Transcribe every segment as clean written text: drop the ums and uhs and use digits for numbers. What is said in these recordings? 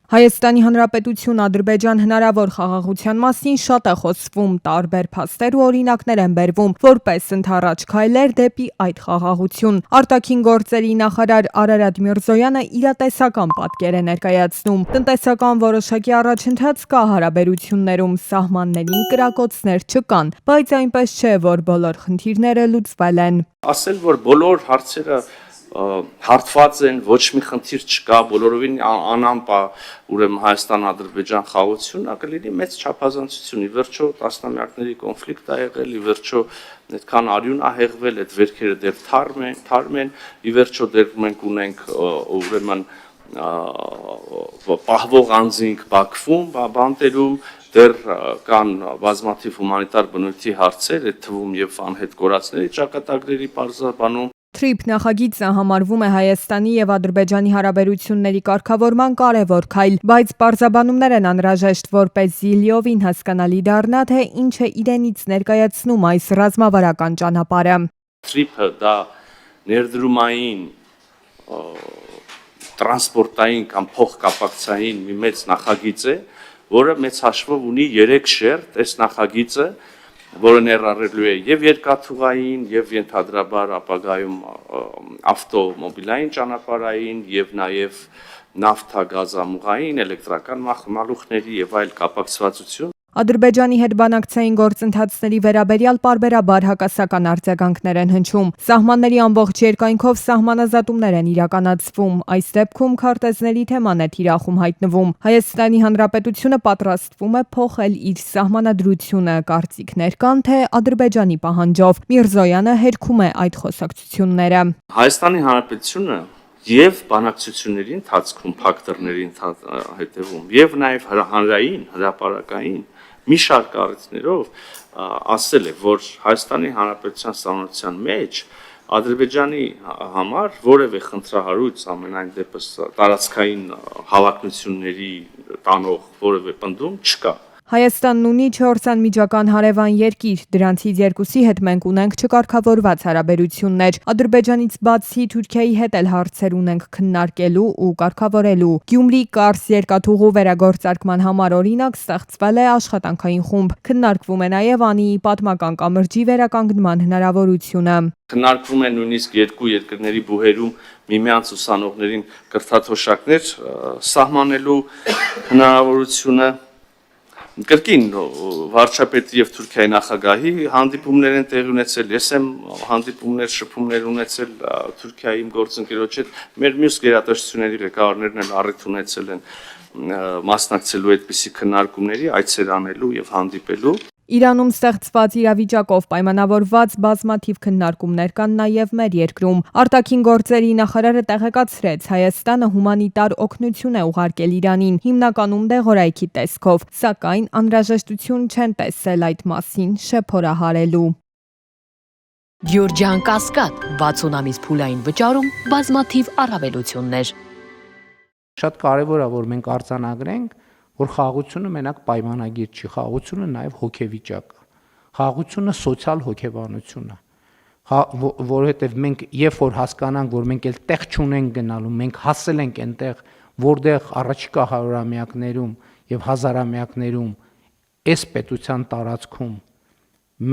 Հայաստանի Հանրապետություն Ադրբեջան հնարավոր խաղաղության մասին շատ է խոսվում, տարբեր փաստեր ու օրինակներ են բերվում, որպես ընդառաջ քայլեր դեպի այդ խաղաղություն։ Արտաքին գործերի նախարար Արարատ Միրզոյանը իրատեսական պատկեր է ներկայացնում։ Տնտեսական որոշակի առաջընթաց կա հարաբերություններում, սահմաններին կրակոցներ չկան, բայց այնպես չէ, որ բոլոր խնդիրները լուծվել են։ Ասել, որ բոլոր հարցերը հարթված են, ոչ մի խնդիր չկա, բոլորովին անամպա, ուրեմն Հայաստան-Ադրբեջան խաղաղությունը կլինի մեծ չափազանցություն։ Ի վերջո տասնամյակների կոնֆլիկտ է եղել, ի վերջո այդքան արյուն է հեղվել, այդ վերքերը դեռ թարմ են, ի վերջո դեռ մենք ունենք ուրեմն պահվող անձինք Բաքվում, բանտերում, դեռ կան բազմաթիվ հումանիտար բնույթի հարցեր, այդ թվում եւ անհետ կորածների ճակատագրերի պարզաբանում։ TRIP նախագիծը համարվում է Հայաստանի եւ Ադրբեջանի հարաբերությունների կարգավորման կարևոր քայլ, բայց պարզաբանումներ են անհրաժեշտ, որպեսզի լիովին հասկանալի դառնա, թե ինչ է իրենից ներկայացնում այս ռազմավարական ճանապարհը։ TRIP-ը դա ներդրումային, տրանսպորտային կամ փոխկապակցային մի մեծ նախագիծ է, որը մեծ հաշվով ունի 3 շերտ, այս նախագիծը որը ներառելու է եւ երկաթուղային, եւ ենթադրաբար ապագայում ավտոմոբիլային ճանապարհային, եւ նաեւ նավթագազամուղային, էլեկտրական մալուխների եւ այլ կապակցվածություն։ Ադրբեջանի հետ բանակցային գործընթացների վերաբերյալ պարբերաբար հակասական արձագանքներ են հնչում։ Սահմանների ամբողջ երկայնքով սահմանազատումներ են իրականացվում։ Այս դեպքում քարտեզների թեման է թիրախում հայտնվում։ Հայաստանի Հանրապետությունը պատրաստվում է փոխել իր սահմանադրությունը, կարծիքներ կան, թե Ադրբեջանի պահանջով։ Միրզոյանը հերքում է այդ խոսակցությունները։ Հայաստանի Հանրապետությունը եւ բանակցությունների ընթացքում ֆակտորների հետևում եւ նաեւ հանրային հրապարակային մի շարք առիթներով ասել է, որ Հայաստանի Հանրապետության սահմանության մեջ Ադրբեջանի համար որևէ խնդրահարույց ամենայն դեպս տարածքային հավակնությունների տանող որևէ պնդում չկա։ Հայաստանն ունի 4 անմիջական հարևան երկիր, դրանցից երկուսի հետ մենք ունենք չկարգավորված հարաբերություններ։ Ադրբեջանից բացի Թուրքիայի հետ էլ հարցեր ունենք քննարկելու ու կարգավորելու։ Գյումրի-Կարս երկաթուղու վերագործարկման համար օրինակ ստեղծվել է աշխատանքային խումբ։ Քննարկվում է նաև Անիի պատմական կամրջի վերականգնման հնարավորությունը։ Քննարկվում է նույնիսկ երկու երկրների բուհերում միմյանց ուսանողներին կրթաթոշակներ սահմանելու հնարավորությունը։ Կրկին վարչապետի եւ Թուրքիայի նախագահի հանդիպումներ են տեղի ունեցել, ես եմ հանդիպումներ, շփումներ ունեցել Թուրքիայի իմ գործընկերոջ հետ, մեր մյուս գերատեսչությունների ղեկավարներն էլ առիթ ունեցել են մասնակցելու այդպիսի քննարկումների, այցեր անելու եւ հանդիպելու։ Իրանում ստեղծված իրավիճակով պայմանավորված բազմաթիվ քննարկումներ կան նաև մեր երկրում։ Արտաքին գործերի նախարարը տեղեկացրեց, Հայաստանը հումանիտար օգնություն է ուղարկել Իրանին, հիմնականում դեղորայքի տեսքով, սակայն անհրաժեշտություն չեն տեսել այդ մասին շեփորահարելու։ Գյուրջան Կասկադ 60 ամիս փուլային վճարում բազմաթիվ առավելություններ։ Շատ կարևոր է, որ մենք արձանագրենք, որ խաղաղությունը մենակ պայմանագիր չի, խաղաղությունը նաև հոգեվիճակ է։ Խաղաղությունը սոցիալ հոգեբանություն է, որովհետև մենք երբ որ հասկանանք, որ մենք էլ տեղ չունենք գնալու, մենք հասել ենք այնտեղ, որտեղ առաջիկա հարյուրամյակներում եւ հազարամյակներում այս պետության տարածքում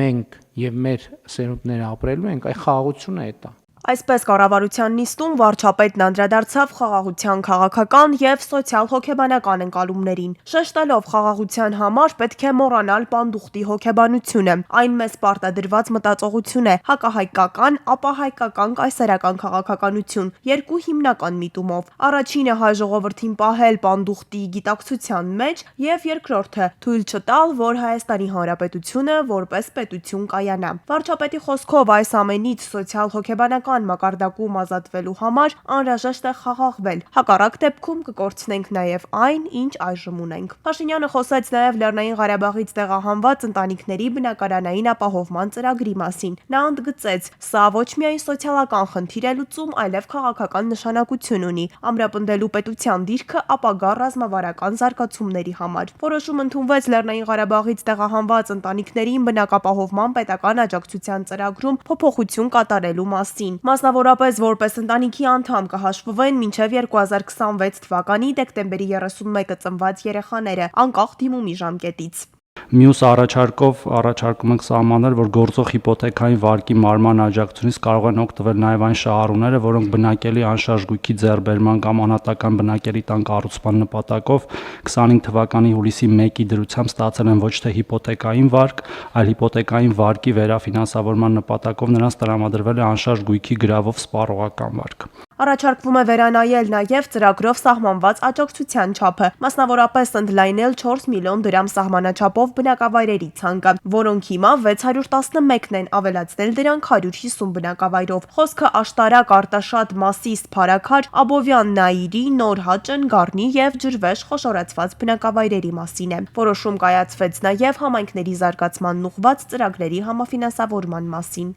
մենք եւ մեր սերունդները ապրելու ենք, այ խաղաղությունը է դա։ Այսպես կառավարության նիստում վարչապետն անդրադարձավ խաղաղության քաղաքական եւ սոցիալ-հոգեբանական ընկալումներին։ Շեշտելով խաղաղության համար պետք է մոռանալ պանդուխտի հոգեբանությունը։ Այն մեզ պարտադրված մտածողություն է, հակահայկական, ապա հայկական կայսերական քաղաքականություն, երկու հիմնական միտումով։ Առաջինը հայ ժողովրդին պահել պանդուխտի գիտակցության մեջ եւ երկրորդը թույլ չտալ, որ Հայաստանի Հանրապետությունը որպես պետություն կայանա։ Վարչապետի խոսքով այս ամենից սոցիալ-հոգեբանական մակարդակում ազատվելու համար անհրաժեշտ է խաղաղվել։ Հակառակ դեպքում կկորցնենք նաև այն, ինչ այժմ ունենք։ Փաշինյանը խոսեց նաև Լեռնային Ղարաբաղից տեղահանված ընտանիքների բնակարանային ապահովման ծրագրի մասին։ Նա ընդգծեց, սա ոչ միայն սոցիալական խնդիր է լուծում, այլև քաղաքական նշանակություն ունի, ամրապնդելու պետության դիրքը ապագա ռազմավարական զարգացումների համար։ Որոշում ընդունվեց Լեռնային Ղարաբաղից տեղահանված ընտանիքներին բնակապահովման պետական աջակցության ծրագրում փոփոխություն կատարելու մասին։ Մասնավորապես որպես ընտանիքի անդամ կհաշվվեն մինչև 2026 թվականի դեկտեմբերի 31-ը ծնված երեխաները, անկախ դիմումի ժամկետից։ Մյուս առաջարկում ենք սահմանել, որ գործող հիպոթեքային վարկի մարման աջակցությունից կարող են օգտվել նաև այն շահառուները, որոնք բնակելի անշարժ գույքի ձեռքբերման կամ անհատական բնակելի տան կառուցման նպատակով 25 թվականի հուլիսի 1-ի դրությամբ ստացել են ոչ թե հիպոթեկային վարկ, այլ հիպոթեկային վարկի վերաֆինանսավորման նպատակով նրանց տրամադրվել է անշարժ գույքի գրավով սպառողական վարկ։ Առաջարկվում է վերանայել նաև ծրագրով սահմանված աջակցության չափը, մասնավորապես ընդլայնել 4 միլիոն դրամ սահմանաչափով բնակավայրերի ցանկը, որոնք հիմա 611-ն են, ավելացնել դրանք 150 բնակավայրով։ Խոսքը Աշտարակ, Արտաշատ, Մասիս, Փարաքար, Աբովյան, Նայիրի, Նոր Հաճն, Գառնի եւ Ջրվեժ խոշորացված բնակավայրերի մասին է։ Որոշում կայացվեց նաև համայնքների զարգացմանն ուղղված ծրագրերի համաֆինանսավորման մասին։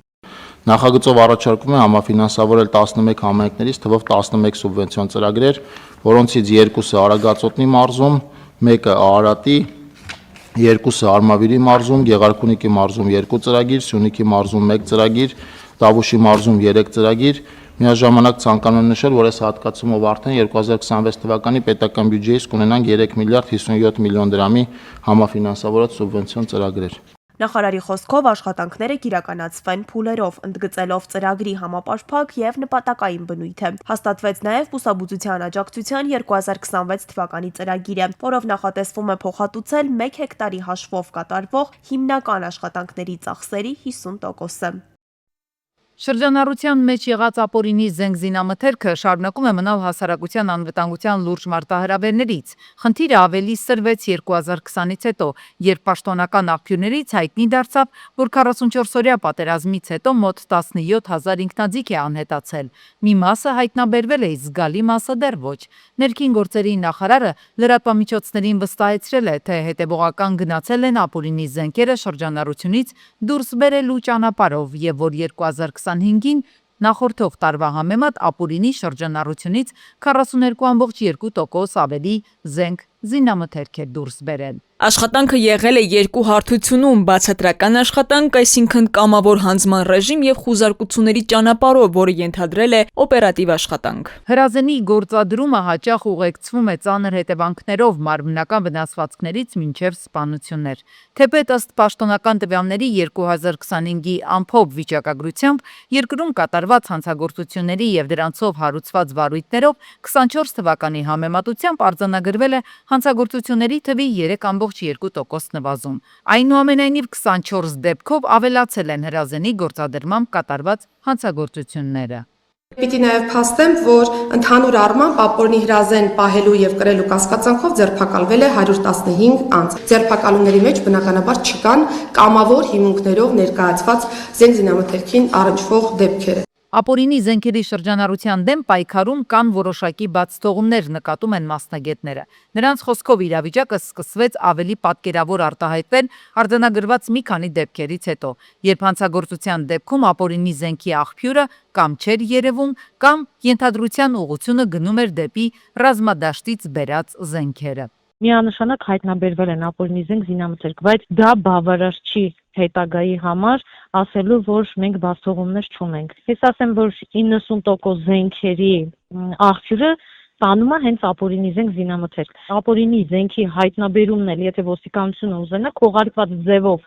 Նախագծով առաջարկում է համաֆինանսավորել 11 համայնքներից թվով 11 սուբվենցիոն ծրագրեր, որոնցից 2-ը Արագածոտնի մարզում, 1-ը Արարատի, 2-ը Արմավիրի մարզում, Գեղարքունիքի մարզում 2 ծրագիր, Սյունիքի մարզում 1 ծրագիր, Տավուշի մարզում 3 ծրագիր։ Միաժամանակ ցանկանում եմ նշել, որ այս հատկացումով արդեն 2026 թվականի պետական բյուջեից կունենանք 3 միլիարդ 57 միլիոն դրամի համաֆինանսավորած սուբվենցիոն ծրագրեր։ Նախարարի խոսքով աշխատանքները կիրականացվեն փուլերով, ընդգծելով ծրագրի համապարփակ եւ նպատակային բնույթը։ Հաստատվեց նաեւ բուսաբուծության աջակցության 2026 թվականի ծրագիրը, որով նախատեսվում է փոխհատուցել 1 հեկտարի հաշվով կատարվող հիմնական աշխատանքների ծախսերի 50%-ը։ Շրջանառության մեջ եղած ապօրինի զենք զինամթերքը շարունակում է մնալ հասարակության անվտանգության լուրջ մարտահրավերներից։ Խնդիրը ավելի սրվեց 2020-ից հետո, երբ պաշտոնական աղբյուրներից հայտնի դարձավ, որ 44-օրյա պատերազմից հետո մոտ 17,000 ինքնաձիգ է անհետացել։ Մի մասը հայտնաբերվել է, զգալի մասը դեռ ոչ։ Ներքին գործերի նախարարը լրատվամիջոցներին վստահեցրել է, թե հետևողական գնացել են ապօրինի զենքերը շրջանառությունից դուրս բերելու ճանապարհով եւ որ 2025-ին նախորդող տարվա համեմատ ապօրինի շրջանառությունից 42,2% ավելի զենք զինամթերք է դուրս բերել։ Աշխատանքը եղել է երկու հարթությունում՝ բացատրական աշխատանք, այսինքն կամավոր հանձնման ռեժիմ եւ խուզարկությունների ճանապարհով, որը ենթադրել է օպերատիվ աշխատանք։ Հրազենի գործադրումը հաճախ ուղեկցվում է ծանր հետևանքներով մարմնական վնասվածքներից մինչև սպանություններ։ Թեպետ ըստ պաշտոնական տվյալների 2025-ի ամփոփ վիճակագրությամբ երկրում կատարված հանցագործությունների եւ դրանցով հարուցված վարույթներով 24 թվականի համեմատությամբ արձանագրվել է հանցագործությունների թվի 3,2% նվազում։ Այնուամենայնիվ 24 դեպքով ավելացել են հրազենի գործադրմամբ կատարված հանցագործությունները։ Պիտի նաև փաստեմ, որ ընդհանուր առմամբ ապօրինի հրազեն պահելու եւ կրելու կասկածանքով ձերբակալվել է 115 անձ։ Ձերբակալումների մեջ բնականաբար չկան կամավոր հիմունքներով ներկայացված զենք զինամթերքին առնչվող դեպքեր։ Ապօրինի զենքերի շրջանառության դեմ պայքարում կան որոշակի բացթողումներ, նկատում են մասնագետները։ Նրանց խոսքով իրավիճակը սկսվեց ավելի պատկերավոր արտահայտվել արձանագրված մի քանի դեպքերից հետո, երբ հանցագործության դեպքում ապօրինի զենքի աղբյուրը կամ չէր երևում, կամ ենթադրության ուղղությունը գնում էր դեպի ռազմադաշտից բերած զենքերը։ Միանշանակ հայտնաբերվել են ապօրինի զենք զինամթերք, բայց դա բավարար չի հետագայի համար ասելու, որ մենք բացթողումներ չունենք։ Ես ասեմ, որ 90% զենքերի աղբյուրը ստանում է հենց ապօրինի զենք զինամթերք։ Ապօրինի զենքի հայտնաբերումն էլ, եթե ոստիկանությունը ուզենա, քողարկված ձևով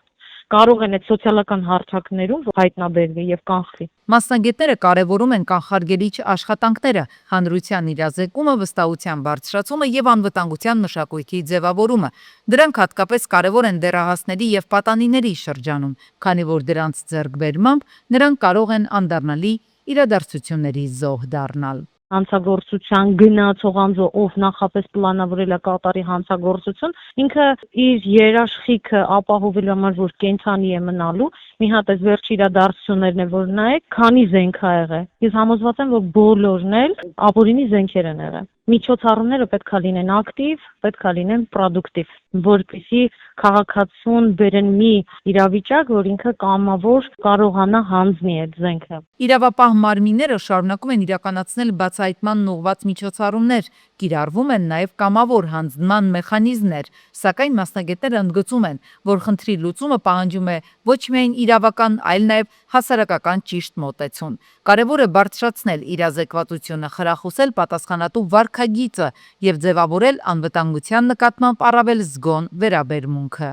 կարող են այդ սոցիալական հարթակներում հայտնաբերվի եւ կանխվի։ Մասնագետները կարևորում են կանխարգելիչ աշխատանքները, հանրության իրազեկումը, վստահության բարձրացումը եւ անվտանգության մշակույթի ձևավորումը։ Դրանք հատկապես կարևոր են դեռահասների եւ պատանիների շրջանում, քանի որ դրանց ձեռքբերմամբ նրանք կարող են անդառնալի իրադարձությունների զոհ դառնալ։ Հանցագործության գնացող անձը, ով նախապես պլանավորել է կատարի հանցագործություն, ինքը իր երաշխիքը ապահովելու համար, որ կենթանի է մնալու, մի հատ այս վերջի իրադարձություններն է, որ նայեք, քանի զենք ա եղել։ Ես համոզված եմ, որ բոլորն էլ ապօրինի զենքեր են եղել։ Միջոցառումները պետք է լինեն ակտիվ, պետք է լինեն պրոդուկտիվ, որպեսզի քաղաքացուն բերեն մի իրավիճակ, որ ինքը կամավոր կարողանա հանձնի այդ զենքը։ Իրավապահ մարմինները շարունակում են իրականացնել բացահայտման ուղղված միջոցառումներ, կիրառվում են նաև կամավոր հանձնման մեխանիզմներ, սակայն մասնագետները ընդգծում են, որ խնդրի լուծումը պահանջում է ոչ միայն իրավական, այլ նաև հասարակական ճիշտ մոտեցում։ Կարևոր է բարձրացնել իրազեկվածությունը, խրախուսել պատասխանատու վարքագիծը եւ ձևավորել անվտանգության նկատմամբ առավել զգոն վերաբերմունքը։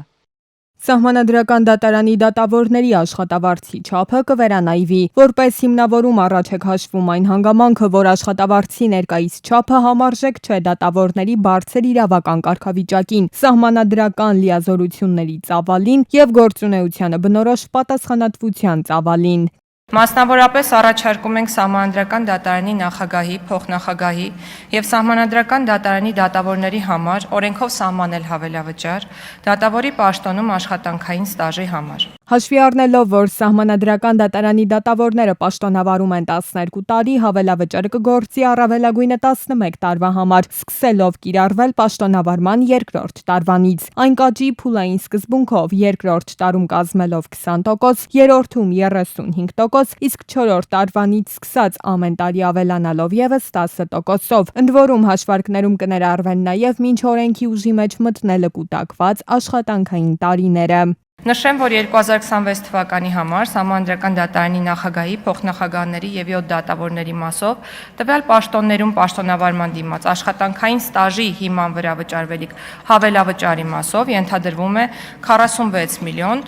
Սահմանադրական դատարանի դատավորների աշխատավարձի չափը կվերանայվի, որպես հիմնավորում առաջ է քաշվում այն հանգամանքը, որ աշխատավարձի ներկայիս չափը համարժեք չէ դատավորների բարձր իրավական կարգավիճակին, սահմանադրական լիազորությունների ծավալին եւ գործունեությանը բնորոշ պատասխանատվության ծավալին։ Մասնավորապես առաջարկում ենք Սահմանադրական դատարանի նախագահի, փոխնախագահի եւ Սահմանադրական դատարանի դատավորների համար օրենքով սահմանել հավելավճար դատավորի պաշտոնում աշխատանքային ստաժի համար։ Հաշվի առնելով, որ Սահմանադրական դատարանի դատավորները պաշտոնավարում են 12 տարի, հավելավճարը կգործի առավելագույնը 11 տարվա համար, սկսելով կիրառվել պաշտոնավարման երկրորդ տարվանից։ Այն կաճի փուլային սկզբունքով երկրորդ տարում կազմելով 20%, երրորդում 35%, իսկ չորրորդ տարվանից սկսած ամեն տարի ավելանալով եւս 10%-ով։ Ընդ որում հաշվարկներում կներառվեն նաեւ մինչ օրենքի ուժի մեջ մտնելը կուտակված աշխատանքային տարիները։ Նշեմ, որ 2026 թվականի համար Սահմանադրական դատարանի նախագահի, փոխնախագահների եւ 7 դատավորների մասով տվյալ պաշտոններում պաշտոնավարման դիմաց աշխատանքային ստաժի հիման վրա վճարվելիք հավելավճարի մասով ենթադրվում է 46 միլիոն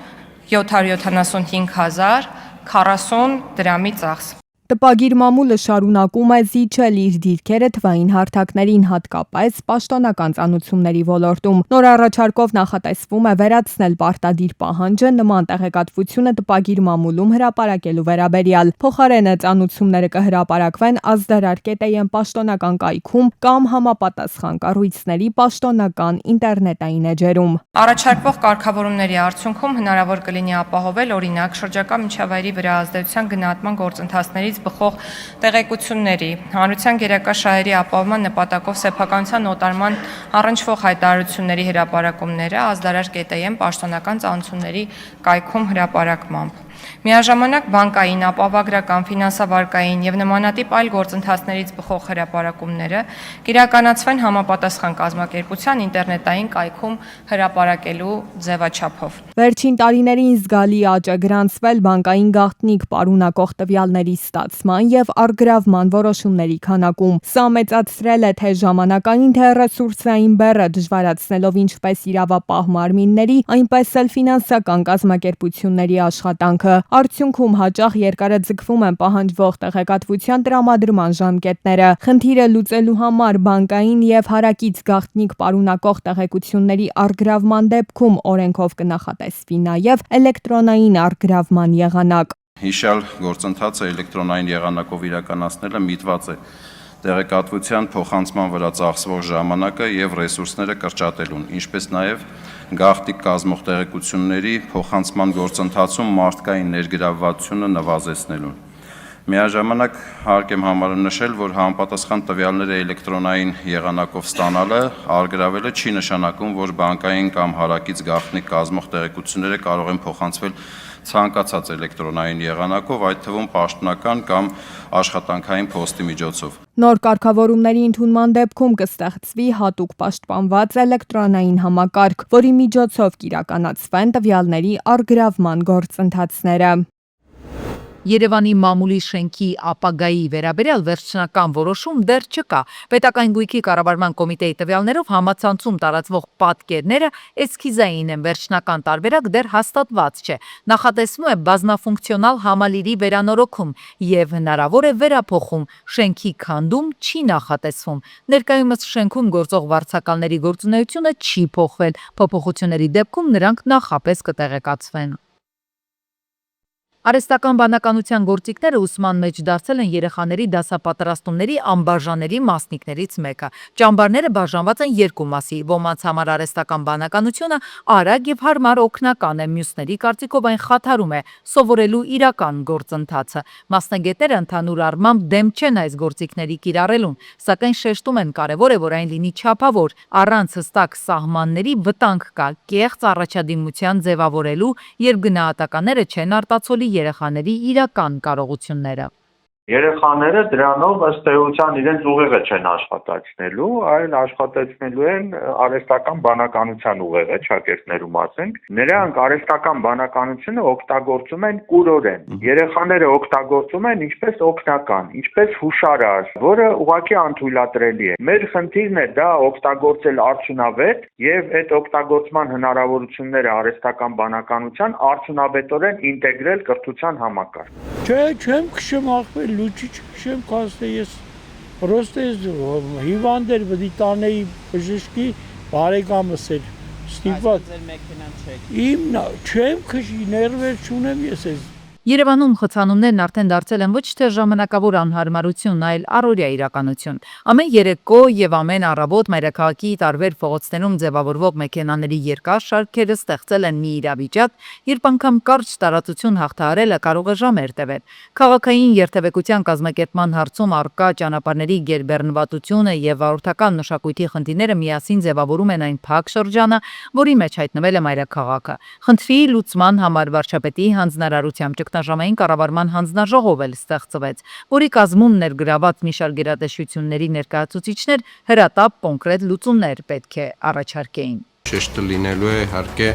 775 հազար 40 դրամի ծախս։ Տպագիր մամուլը շարունակում է զիջել իր դիրքերը թվային հարթակներին, հատկապես պաշտոնական ծանուցումների ոլորտում։ Նոր առաջարկով նախատեսվում է վերացնել պարտադիր պահանջը նման տեղեկատվությունը տպագիր մամուլում հրապարակելու վերաբերյալ։ Փոխարենը ծանուցումները կհրապարակվեն ազդարար.am պաշտոնական կայքում կամ համապատասխան կառույցների պաշտոնական ինտերնետային էջերում։ Առաջարկվող կարգավորումների արդյունքում հնարավոր կլինի ապահովել օրինակ շրջակա միջավայրի վրա ազդեցության գնահատման գործընթացներից բխող տեղեկությունների, հանրության գերակա շահերի ապահովման նպատակով սեփականության օտարման առնչվող հայտարարությունների հրապարակումները ազդարար.am պաշտոնական ծանուցումների կայքում հրապարակմամբ։ Միաժամանակ բանկային, ապահովագրական, ֆինանսավարկային եւ նմանատիպ այլ գործընթացներից բխող հրապարակումները կիրականացվեն համապատասխան կազմակերպության ինտերնետային կայքում հրապարակելու ձևաչափով։ Վերջին տարիներին զգալի աճ է գրանցվել բանկային գաղտնիք պարունակող տվյալների ստացման եւ առգրավման որոշումների քանակում։ Սա մեծացրել է թե ժամանակային, թե ռեսուրսային բեռը, դժվարացնելով ինչպես իրավապահ մարմինների, այնպես էլ ֆինանսական կազմակերպությունների աշխատանքը։ Արդյունքում հաճախ երկարաձգվում են պահանջվող տեղեկատվության տրամադրման ժամկետները։ Խնդիրը լուծելու համար բանկային եւ հարակից գաղտնիք պարունակող տեղեկությունների առգրավման դեպքում օրենքով կնախատեսվի նաեւ էլեկտրոնային առգրավման եղանակ։ Հիշյալ գործընթացը էլեկտրոնային եղանակով իրականացնելը միտված է տեղեկատվության փոխանցման վրա ծախսվող ժամանակը եւ ռեսուրսները կրճատելուն, ինչպես նաեւ գաղտնիք կազմող տեղեկությունների փոխանցման գործընթացում մարդկային ներգրավվածությունը նվազեցնելուն։ Միաժամանակ հարկ եմ համարում նշել, որ համապատասխան տվյալները էլեկտրոնային եղանակով ստանալը, առգրավելը չի նշանակում, որ բանկային կամ հարակից գաղտնիք կազմող տեղեկությունները կարող են փոխանցվել ցանկացած էլեկտրոնային եղանակով, այդ թվում պաշտոնական կամ աշխատանքային փոստի միջոցով։ Նոր կարգավորումների ընդունման դեպքում կստեղծվի հատուկ պաշտպանված էլեկտրոնային համակարգ, որի միջոցով կիրականացվեն տվյալների առգրավման գործընթացները։ Երևանի մամուլի շենքի ապագայի վերաբերյալ վերջնական որոշում դեռ չկա։ Պետական գույքի կառավարման կոմիտեի տվյալներով համացանցում տարածվող պատկերները էսքիզային են, վերջնական տարբերակ դեռ հաստատված չէ։ Նախատեսվում է բազմաֆունկցիոնալ համալիրի վերանորոգում եւ հնարավոր է վերափոխում։ Շենքի քանդում չի նախատեսվում։ Ներկայումս շենքում գործող վարձակալների գործունեությունը չի փոխվել։ Փոփոխությունների դեպքում նրանք նախապես կտեղեկացվեն։ Արհեստական բանականության գործիքները ուսման մեջ դարձել են երեխաների դասապատրաստումների անբաժանելի մասնիկներից մեկը։ Ճամբարները բաժանված են երկու մասի։ Ոմանց համար արհեստական բանականությունը արագ եւ հարմար օգնական է, մյուսների կարծիքով այն խաթարում է սովորելու իրական գործընթացը։ Մասնագետները ընդհանուր առմամբ դեմ չեն այս գործիքների կիրառելուն, սակայն շեշտում են կարևոր է, որ այն լինի չափավոր, առանց հստակ սահմանների վտանգ կա կեղծ առաջադիմության ձևավորելու, երբ գնահատականները չեն արտացոլի երեխաների իրական կարողությունները։ Երեխաները դրանով ըստ էության իրենց ուղեղը չեն աշխատացնելու, այլ աշխատացնելու են արհեստական բանականության ուղեղը, ճակերտներում ասենք։ Նրանք արհեստական բանականությունը օգտագործում են կուրորեն։ Երեխաները օգտագործում են ինչպես օգնական, ինչպես հուշարար, որը ուղղակի անթույլատրելի է։ Մեր խնդիրն է դա օգտագործել արդյունավետ եւ այդ օգտագործման հնարավորությունները արհեստական բանականության արդյունավետորեն ինտեգրել կրթության համակարգ։ Չէ, չեմ քշեմ ախպեր, լուչի չքշեմ, կասե ես պրոստե հիվանդեր բդի տանեի բժշկի բարեկամս էր ստիպված։ Իմ չեմ քշի, ներվեր չունեմ ես ես։ Երևանում խցանումներն արդեն դարձել են ոչ թե ժամանակավոր անհարմարություն, այլ առօրյա իրականություն։ Ամեն երեկո եւ ամեն առավոտ մայրաքաղաքի տարբեր փողոցներում ձևավորվող մեքենաների երկար շարքերը ստեղծել են մի իրավիճակ, երբ անգամ կարճ տարածություն հաղթահարելը կարող է ժամեր տևել։ Քաղաքային երթևեկության կազմակերպման հարցում առկա ճանապարհների գերբեռնվածությունը եւ վարորդական մշակույթի խնդիրները միասին ձևավորում են այն փակ շրջանը, որի մեջ հայտնվել է մայրաքաղաքը։ Խնդրի լուծման համար վարչապետի հանձնարարությամբ ճգնաժամային կառավարման հանձնաժողով էլ ստեղծվեց, որի կազմում ներգրաված մի շարք գերատեսչությունների ներկայացուցիչներ հրատապ կոնկրետ լուծումներ պետք է առաջարկեին։ Շեշտը լինելու է իհարկե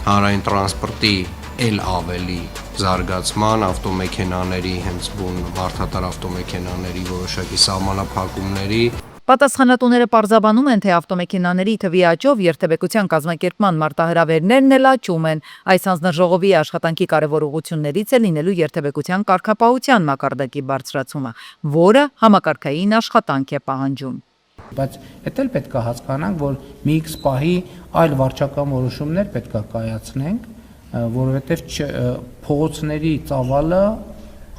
հանրային տրանսպորտի էլ ավելի զարգացման, ավտոմեքենաների, հենց բուն մարդատար ավտոմեքենաների որոշակի սահմանափակումների։ Պատասխանատուները պարզաբանում են, թե ավտոմեքենաների թվի աճով երթևեկության կազմակերպման մարտահրավերներն էլ աճում են։ Այս հանձնաժողովի աշխատանքի կարևորություններից է լինելու երթևեկության կարգապահության մակարդակի բարձրացումը, որը համակարգային աշխատանք է պահանջում։ Բայց դա էլ պետք է հասկանանք, որ մի X պահի այլ վարչական որոշումներ պետք է կայացնենք, որովհետև փողոցների ծավալը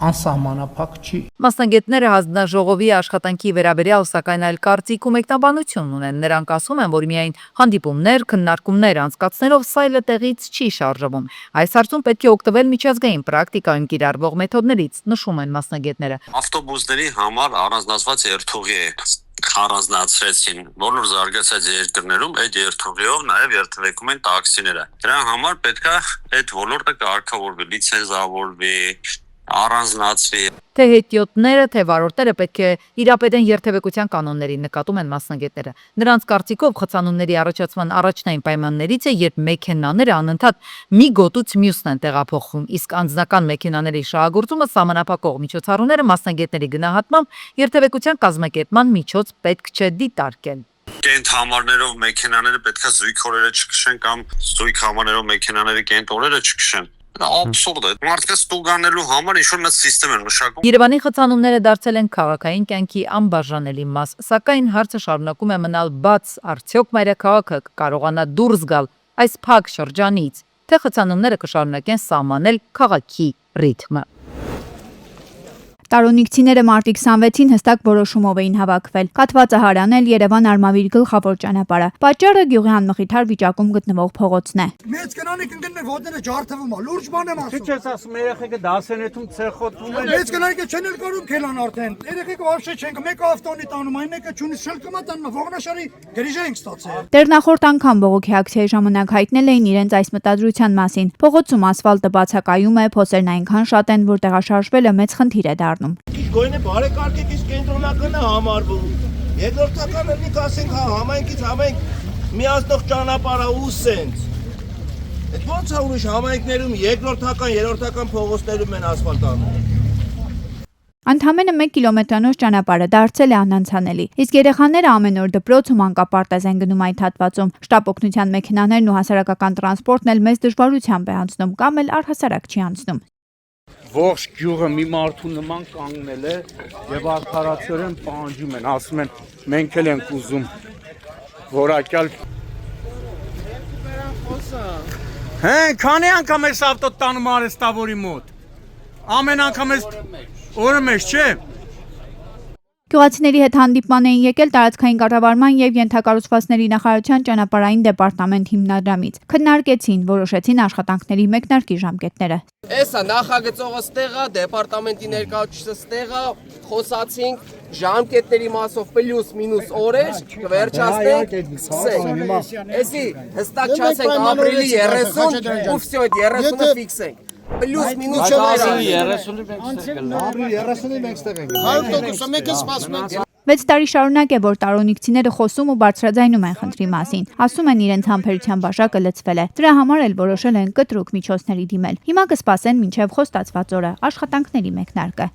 անսահմանափակ չի։ Մասնագետները հանձնաժողովի աշխատանքի վերաբերյալ սակայն այլ կարծիք ու մեկնաբանություն ունեն։ Նրանք ասում են, որ միայն հանդիպումներ, քննարկումներ անցկացնելով սայլը տեղից չի շարժվում։ Այս հարցում պետք է օգտվել միջազգային պրակտիկայում կիրառվող մեթոդներից, նշում են մասնագետները։ Ավտոբուսների համար առանձնացված երթուղի է առանձնացրեցին բոլոր զարգացած երկրներում, այդ երթուղիով նաև երթևեկում են տաքսիները։ Դրա համար պետք է այդ ոլորտը կարգավորվի, լիցենզավորվի, առանձնացվի։ Թե հետիոտները, թե վարորդները պետք է իրապետեն երթևեկության կանոնների, նկատում են մասնագետները։ Նրանց կարծիքով խցանումների առաջացման առաջնային պայմաններից է, երբ մեքենաները անընդհատ մի գոտուց մյուսն են տեղափոխվում, իսկ անձնական մեքենաների շահագործումը սահմանափակող միջոցառումները մասնագետների գնահատմամբ երթևեկության կազմակերպման միջոց պետք չէ դիտարկել։ Կենտ համարներով մեքենաները պետք է զույգ օրերը չքշեն կամ զույգ համարներով մեքենաները կենտ օրերը չքշեն։ Աբսուրդ է։ Մարդկա ստուգանելու համար ինչ-որ մեծ սիստեմ են մշակում։ Երևանի խցանումները դարձել են քաղաքային կյանքի անբաժանելի մաս, սակայն հարցը շարունակում է մնալ բաց, արդյոք մայրաքաղաքը կարողանա դուրս գալ այս փակ շրջանից, թե խցանումները կշարունակեն սահմանել քաղաքի ռիթմը։ Տարոնիկցիները մարտի 26-ին հստակ որոշումով էին հավաքվել։ Կաթվածը հարանել Երևան-Արմավիր գլխավոր ճանապարհը։ Պատճառը գյուղի անմխիթար վիճակում գտնվող փողոցն է։ Մեծ կնանիք ընկերներ ոտները ջարդվում է, լուրջ բան եմ ասում։ Քիչ ես ասում, երեխեքը դասենեթում ցեխոտվում են։ Մեծ կնանիքը չեն էլ կարում քելան արդեն։ Երեխեքը вообще չեն, մեկը ավտոնի տանում, այն մեկը չունի շլկմա տանում, ողնաշարի գրիժ ենք ստացել։ Դեռ նախորդ անգամ բողոքի ակցիայի ժամանակ հայտնել էին իրենց այս մտադրության մասին։ Փողոցում ասֆալտը բացակայում է, փոսերն այնքան շատ են, որ տեղաշարժվելը մեծ խնդիր է դառնում։ Գոյնե բարեկարգեք իսկ կենտրոնական է համարվում։ Երկրորդականը մի ասենք համայնքից համայնք միացնող ճանապարհը ու սենց։ Այդ ո՞նց է ուրիշ համայնքներում երկրորդական, երրորդական փողոցներում են ասֆալտ անում։ Ընդամենը 1 կիլոմետրանոց ճանապարհը դարձել է անանցանելի։ Իսկ երեխաները ամեն օր դպրոց ու մանկապարտեզ են գնում այդ հատվածում։ Շտապ օգնության մեքենաներն ու հասարակական տրանսպորտն էլ մեծ դժվարությամբ է անցնում կամ էլ առհասարակ չի անցնում։ Ողջ գյուղը մի մարդու նման կանգնել է եւ արդարացիորեն պահանջում են, ասում են մենք էլ ենք ուզում որակյալ։ Հեն, քանի անգամ ես ավտո տանում արեստավորի մոտ։ Ամեն անգամ ես օրը մեջ, չէ։ Գյուղացիների հետ հանդիպման էին եկել տարածքային կառավարման եւ ենթակառուցվածքների նախարարության ճանապարհային դեպարտամենտ հիմնադրամից։ Քննարկեցին, որոշեցին աշխատանքների մեկնարկի ժամկետները։ Էսա նախագծողը ստեղա, դեպարտամենտի ներկայացուցիչը ստեղա, խոսացինք ժամկետների մասով պլյուս մինուս օրեր, կվերջացնենք, սկսենք։ Էսի հստակ չասենք ապրիլի 30 ու վсё այդ 30-ը ֆիքսենք։ Պլյուս մինուս չորսի 30-ի մենք ստեղ ենք 100% մեկը սպասում ենք 6 տարի շարունակ է, որ տարոնիկցիները խոսում ու բարձրաձայնում են խնդրի մասին։ Ասում են իրենց համբերության բաժակը լցվել է։ Դրա համար էլ որոշել են կտրուկ միջոցների դիմել։ Հիմա կսպասեն մինչև խոստացված օրը աշխատանքների մեկնարկը։